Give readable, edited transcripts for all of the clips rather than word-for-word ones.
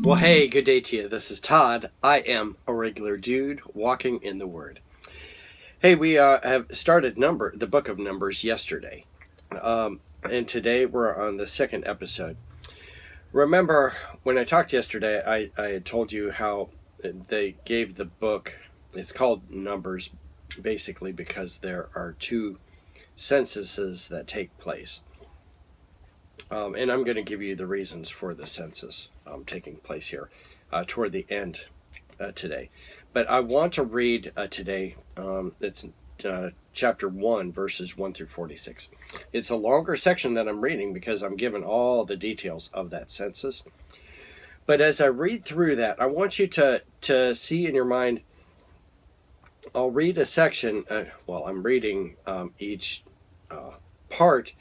Well, hey, good day to you. This is Todd. I am a regular dude walking in the Word. Hey, we have started the book of Numbers yesterday, and today we're on the second episode. Remember, when I talked yesterday, I had told you how they gave the book, it's called Numbers, basically because there are two censuses that take place. And I'm going to give you the reasons for the census taking place here toward the end today. But I want to read today, it's chapter 1, verses 1 through 46. It's a longer section that I'm reading because I'm given all the details of that census. But as I read through that, I want you to see in your mind, I'll read a section, I'm reading each part,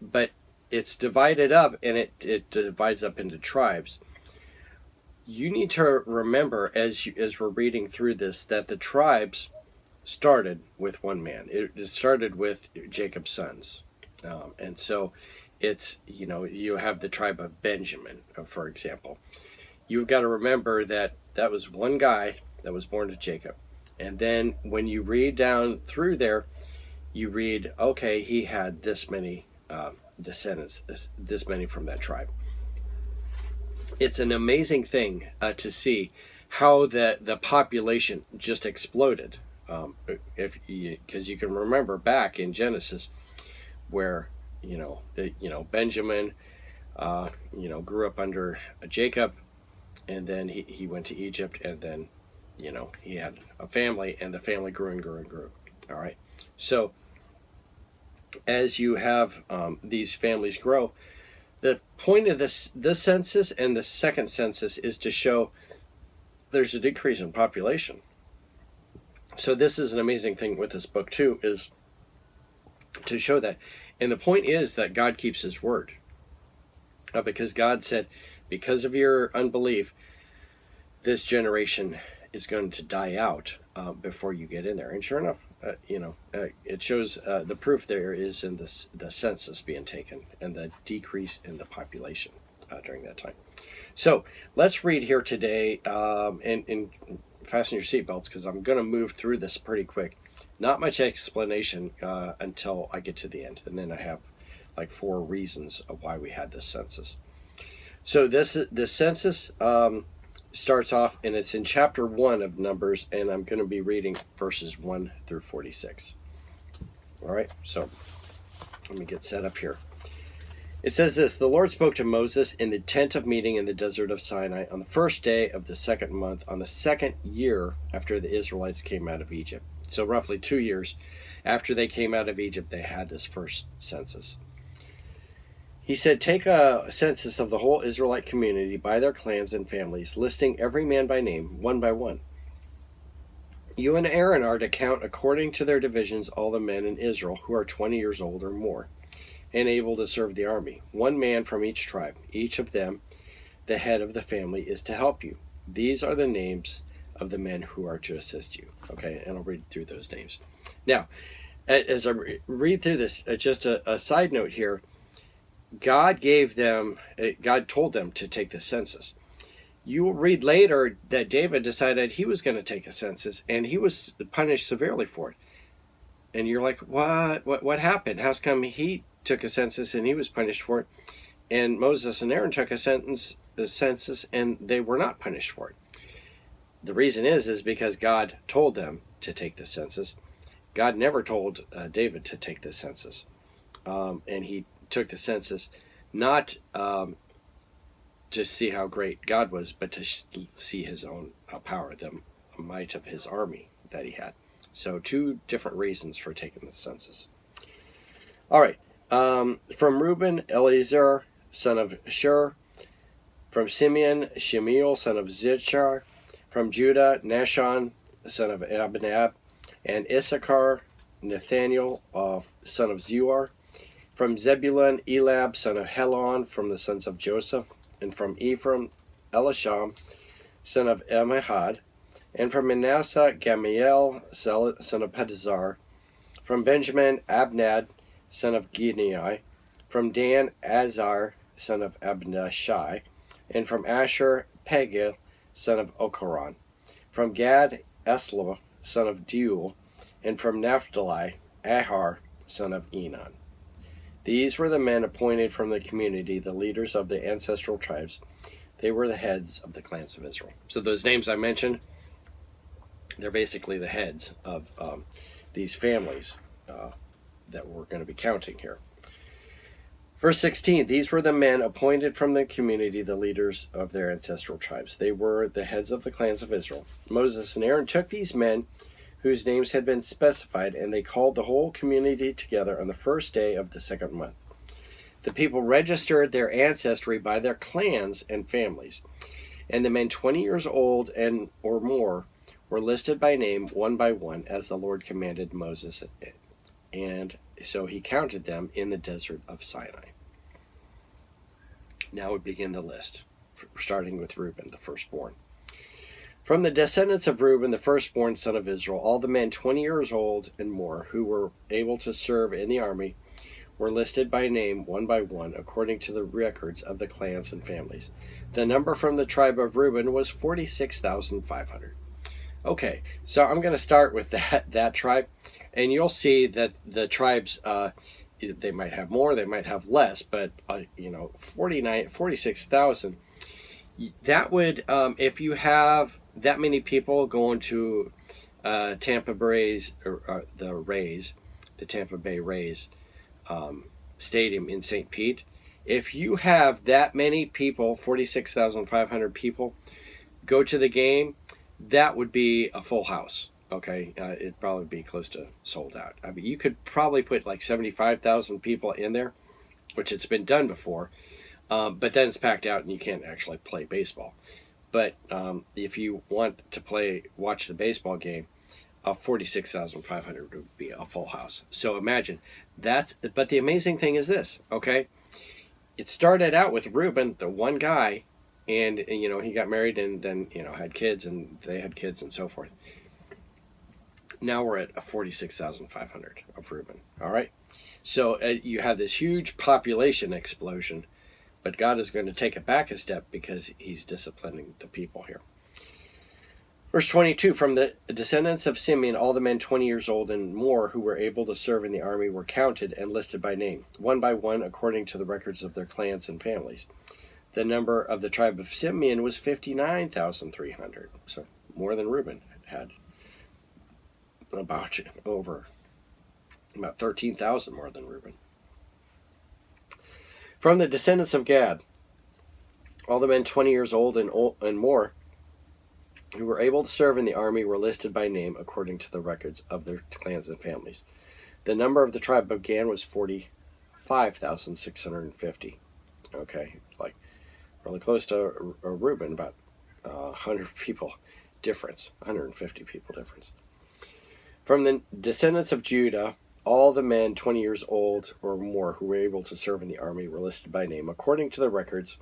but it's divided up, and it divides up into tribes. You need to remember as we're reading through this that the tribes started with one man. It started with Jacob's sons, and so it's you have the tribe of Benjamin, for example. You've got to remember that was one guy that was born to Jacob, and then when you read down through there, you read, okay, he had this many descendants, this many from that tribe. It's an amazing thing to see how the population just exploded. Because you can remember back in Genesis, where Benjamin, grew up under Jacob, and then he went to Egypt, and then he had a family, and the family grew and grew and grew. All right, so as you have these families grow, the point of this census and the second census is to show there's a decrease in population. So this is an amazing thing with this book too, is to show that. And the point is that God keeps his word. Because God said, because of your unbelief, this generation is going to die out before you get in there. And sure enough, it shows the proof there is in the census being taken and the decrease in the population during that time. So let's read here today, and fasten your seatbelts because I'm going to move through this pretty quick. Not much explanation until I get to the end, and then I have like 4 reasons of why we had this census. So the census starts off, and it's in chapter 1 of Numbers, and I'm going to be reading verses 1 through 46. All right, so let me get set up here. It says this: The Lord spoke to Moses in the tent of meeting in the desert of Sinai on the first day of the second month, on the second year after the Israelites came out of Egypt. So roughly 2 years after they came out of Egypt, they had this first census. He said, take a census of the whole Israelite community by their clans and families, listing every man by name, one by one. You and Aaron are to count according to their divisions all the men in Israel who are 20 years old or more, and able to serve the army. One man from each tribe. Each of them, the head of the family, is to help you. These are the names of the men who are to assist you. Okay, and I'll read through those names. Now, as I read through this, just a side note here, God told them to take the census. You will read later that David decided he was going to take a census, and he was punished severely for it. And you're like, what happened? How's come he took a census and he was punished for it, and Moses and Aaron took a census and they were not punished for it? The reason is because God told them to take the census. God never told David to take the census, and he took the census not to see how great God was, but to see his own power, the might of his army that he had. So 2 different reasons for taking the census. All right, from Reuben, Eleazar, son of Shur. From Simeon, Shemuel, son of Zidshar. From Judah, Nashon, son of Abinab. And Issachar, Nathaniel, son of Zuar. From Zebulun, Elab, son of Helon, from the sons of Joseph. And from Ephraim, Elisham, son of Ammihud. And from Manasseh, Gamaliel, son of Pedazar. From Benjamin, Abnad, son of Gideoni. From Dan, Azar, son of Abnashai. And from Asher, Pagil, son of Ochran. From Gad, Esla, son of Deuel. And from Naphtali, Ahar, son of Enan. These were the men appointed from the community, the leaders of the ancestral tribes. They were the heads of the clans of Israel. So those names I mentioned, they're basically the heads of these families that we're going to be counting here. Verse 16, these were the men appointed from the community, the leaders of their ancestral tribes. They were the heads of the clans of Israel. Moses and Aaron took these men whose names had been specified, and they called the whole community together on the first day of the second month. The people registered their ancestry by their clans and families, and the men 20 years old and or more were listed by name one by one, as the Lord commanded Moses. And so he counted them in the desert of Sinai. Now we begin the list, starting with Reuben, the firstborn. From the descendants of Reuben, the firstborn son of Israel, all the men 20 years old and more who were able to serve in the army were listed by name one by one, according to the records of the clans and families. The number from the tribe of Reuben was 46,500. Okay, so I'm going to start with that tribe, and you'll see that the tribes, they might have more, they might have less, but 46,000. That would, if you have that many people going to Tampa Bay's, the Tampa Bay Rays stadium in St. Pete, if you have that many people, 46,500 people, go to the game, that would be a full house. Okay, it'd probably be close to sold out. I mean, you could probably put like 75,000 people in there, which it's been done before, but then it's packed out and you can't actually play baseball. But if you want to watch the baseball game, 46,500 would be a full house. So imagine that. But the amazing thing is this, okay? It started out with Reuben, the one guy, and he got married and then had kids, and they had kids and so forth. Now we're at 46,500 of Reuben. All right, so you have this huge population explosion, but God is going to take it back a step because He's disciplining the people here. Verse 22, from the descendants of Simeon, all the men 20 years old and more who were able to serve in the army were counted and listed by name, one by one, according to the records of their clans and families. The number of the tribe of Simeon was 59,300, so more than Reuben had. About 13,000 more than Reuben. From the descendants of Gad, all the men 20 years old and more who were able to serve in the army were listed by name according to the records of their clans and families. The number of the tribe of Gad was 45,650. Okay, like really close to Reuben, about 100 people difference, 150 people difference. From the descendants of Judah, all the men 20 years old or more who were able to serve in the army were listed by name according to the records,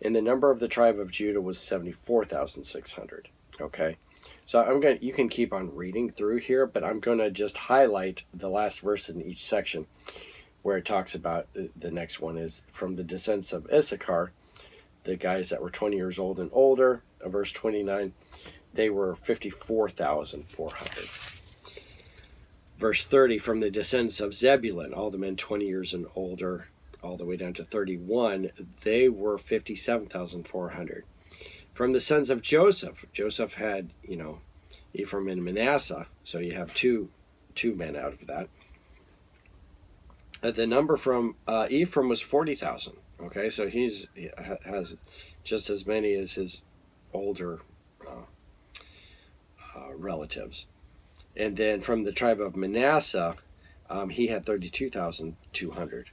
and the number of the tribe of Judah was 74,600. Okay, so you can keep on reading through here, but I'm going to just highlight the last verse in each section where it talks about the next one is from the descendants of Issachar, the guys that were 20 years old and older. Verse 29, they were 54,400. Verse 30, from the descendants of Zebulun, all the men 20 years and older, all the way down to 31, they were 57,400. From the sons of Joseph had, Ephraim and Manasseh, so you have two men out of that. The number from Ephraim was 40,000. Okay, so he has just as many as his older relatives. And then from the tribe of Manasseh, he had 32,200.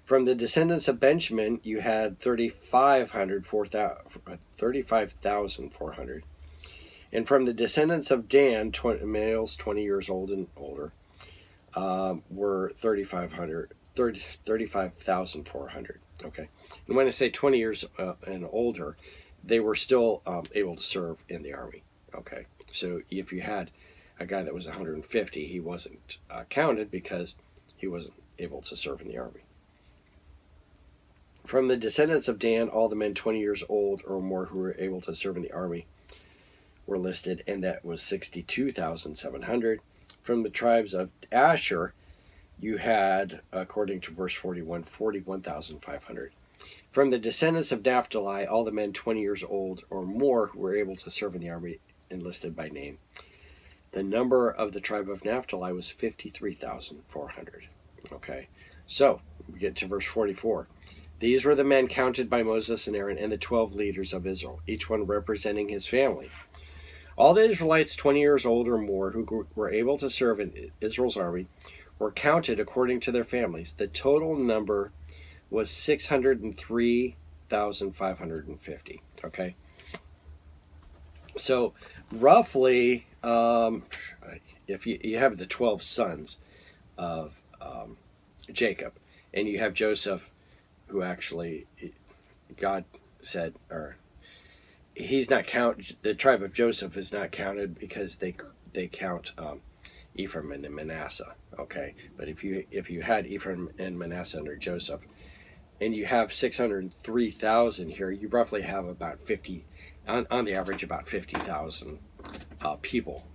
From the descendants of Benjamin, you had 35,400. And from the descendants of Dan, males 20 years old and older, were 35,400. Okay. And when I say 20 years and older, they were still able to serve in the army. Okay. So if you had a guy that was 150, he wasn't counted because he wasn't able to serve in the army. From the descendants of Dan, all the men 20 years old or more who were able to serve in the army were listed, and that was 62,700. From the tribes of Asher, you had, according to verse 41, 41,500. From the descendants of Naphtali, all the men 20 years old or more who were able to serve in the army enlisted by name. The number of the tribe of Naphtali was 53,400. Okay, so we get to verse 44. These were the men counted by Moses and Aaron and the 12 leaders of Israel, each one representing his family. All the Israelites 20 years old or more who were able to serve in Israel's army were counted according to their families. The total number was 603,550. Okay, so roughly, if you have the 12 sons of Jacob, and you have Joseph, who actually God said, or he's not the tribe of Joseph is not counted because they count Ephraim and Manasseh. Okay, but if you had Ephraim and Manasseh under Joseph, and you have 603,000 here, you roughly have about 50, on the average, about 50,000 people,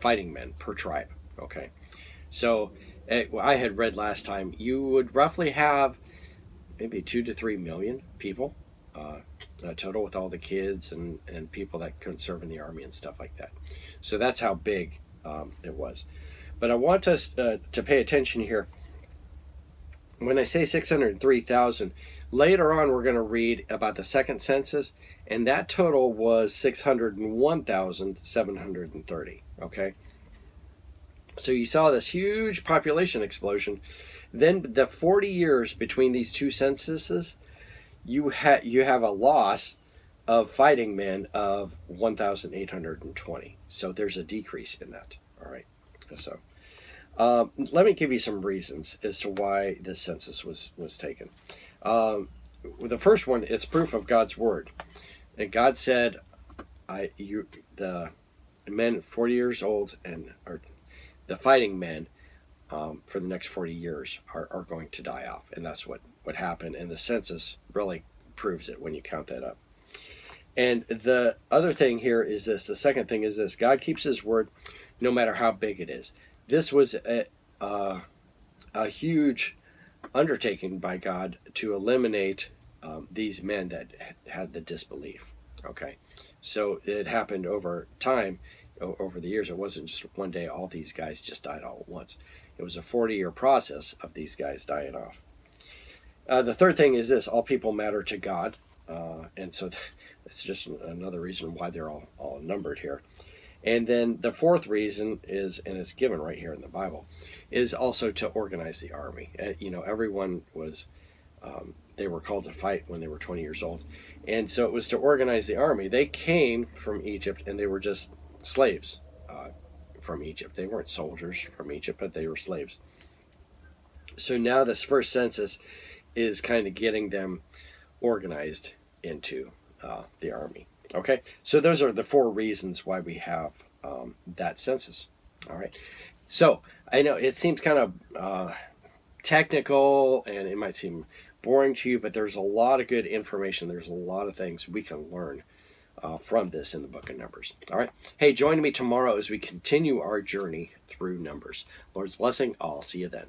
fighting men per tribe. Okay, so I had read last time you would roughly have maybe 2 to 3 million people total, with all the kids and people that couldn't serve in the army and stuff like that. So that's how big it was. But I want us to pay attention here. When I say 603,000, later on we're going to read about the second census, and that total was 601,730. Okay, so you saw this huge population explosion. Then the 40 years between these two censuses, you have a loss of fighting men of 1,820. So there's a decrease in that. All right, so let me give you some reasons as to why this census was taken. The first one, it's proof of God's word. And God said, the men 40 years old or the fighting men for the next 40 years are going to die off. And that's what happened. And the census really proves it when you count that up. And the other thing here is this. The second thing is this. God keeps his word no matter how big it is. This was a huge undertaking by God to eliminate these men that had the disbelief. Okay, so it happened over time, over the years. It wasn't just one day all these guys just died all at once. It was a 40-year process of these guys dying off. The third thing is this. All people matter to God. And so that's just another reason why they're all numbered here. And then the fourth reason is, and it's given right here in the Bible, is also to organize the army. Everyone was, they were called to fight when they were 20 years old. And so it was to organize the army. They came from Egypt, and they were just slaves from Egypt. They weren't soldiers from Egypt, but they were slaves. So now this first census is kind of getting them organized into the army. Okay, so those are the four reasons why we have that census. All right, so I know it seems kind of technical and it might seem boring to you, but there's a lot of good information. There's a lot of things we can learn from this in the book of Numbers. All right, hey, join me tomorrow as we continue our journey through Numbers. Lord's blessing. I'll see you then.